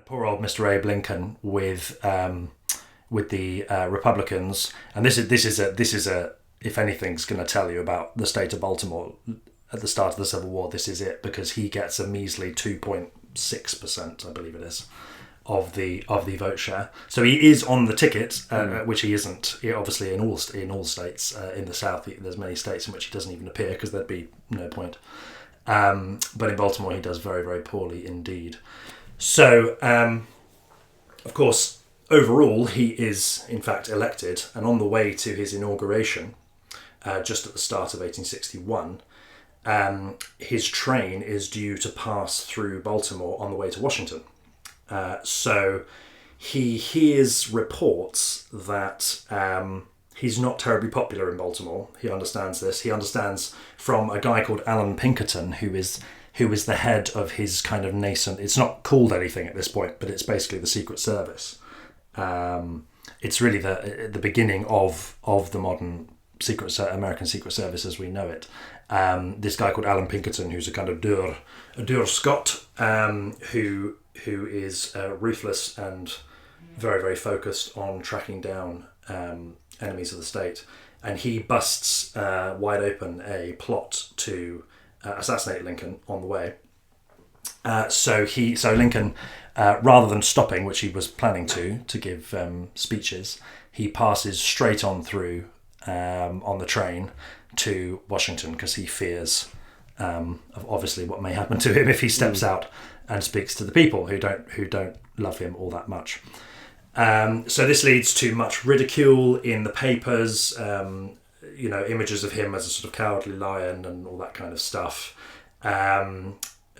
poor old Mr. Abe Lincoln with the Republicans, and this is a if anything's going to tell you about the state of Baltimore at the start of the Civil War, this is it, because he gets a measly 2.6%, I believe it is, of the vote share. So he is on the ticket, which he isn't. Obviously, in all states in the South, there's many states in which he doesn't even appear because there'd be no point. But in Baltimore, he does very, very poorly indeed. So, of course, overall, he is in fact elected, and on the way to his inauguration, just at the start of 1861. His train is due to pass through Baltimore on the way to Washington. So he hears reports that he's not terribly popular in Baltimore. He understands this. He understands from a guy called Alan Pinkerton, who is the head of his kind of nascent... It's not called anything at this point, but it's basically the Secret Service. It's really the beginning of the modern American Secret Service as we know it. This guy called Alan Pinkerton, who's a kind of Dur Scot, who is ruthless and very, very focused on tracking down enemies of the state, and he busts wide open a plot to assassinate Lincoln on the way. So Lincoln, rather than stopping, which he was planning to give speeches, he passes straight on through on the train to Washington because he fears of obviously what may happen to him if he steps out and speaks to the people who don't love him all that much. So this leads to much ridicule in the papers, images of him as a sort of cowardly lion and all that kind of stuff,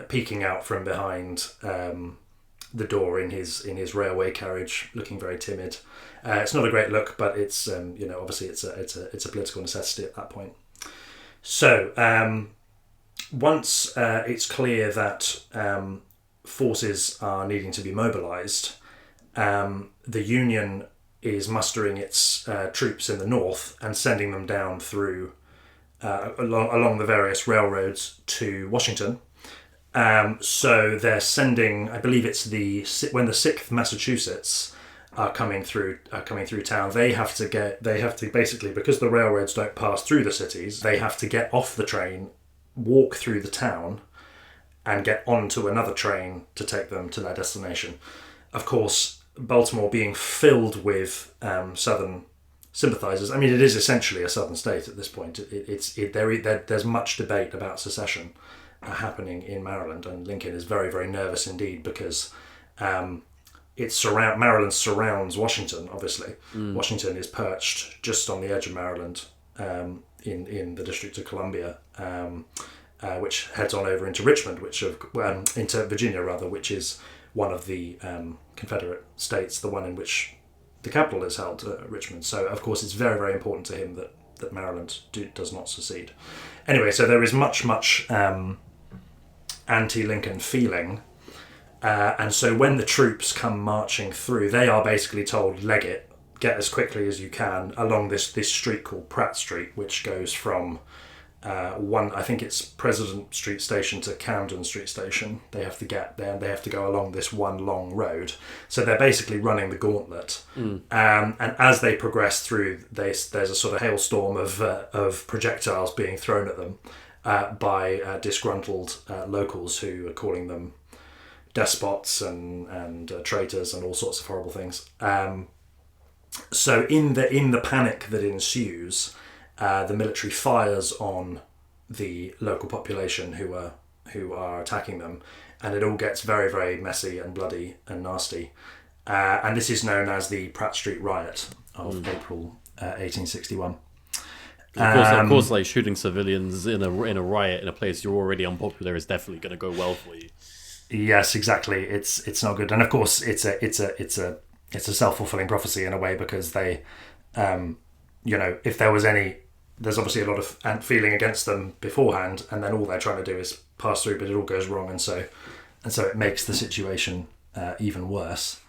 peeking out from behind the door in his railway carriage, looking very timid. It's not a great look, but it's obviously it's a political necessity at that point. So once it's clear that forces are needing to be mobilised, the Union is mustering its troops in the north and sending them down through along the various railroads to Washington. So they're sending, I believe it's when the 6th Massachusetts are coming through town, they have to basically, because the railroads don't pass through the cities, they have to get off the train, walk through the town, and get onto another train to take them to their destination. Of course, Baltimore being filled with Southern sympathisers, I mean, it is essentially a Southern state at this point. There's much debate about secession happening in Maryland, and Lincoln is very, very nervous indeed because Maryland surrounds Washington. Obviously, Washington is perched just on the edge of Maryland, in the District of Columbia, which heads on over into Richmond, into Virginia rather, which is one of the Confederate states, the one in which the capital is held, Richmond. So, of course, it's very, very important to him that Maryland does not secede. Anyway, so there is much anti-Lincoln feeling. And so when the troops come marching through, they are basically told, leg it, get as quickly as you can along this street called Pratt Street, which goes from I think it's President Street Station to Camden Street Station. They have to get there and they have to go along this one long road. So they're basically running the gauntlet. And as they progress through, there's a sort of hailstorm of projectiles being thrown at them by disgruntled locals who are calling them despots and traitors and all sorts of horrible things. So in the panic that ensues, the military fires on the local population who are attacking them, and it all gets very, very messy and bloody and nasty. And this is known as the Pratt Street Riot of April 1861. Of course, like shooting civilians in a riot in a place you're already unpopular is definitely going to go well for you. Yes, exactly. It's not good, and of course, it's a self-fulfilling prophecy in a way because they, if there's obviously a lot of feeling against them beforehand, and then all they're trying to do is pass through, but it all goes wrong, and so it makes the situation even worse.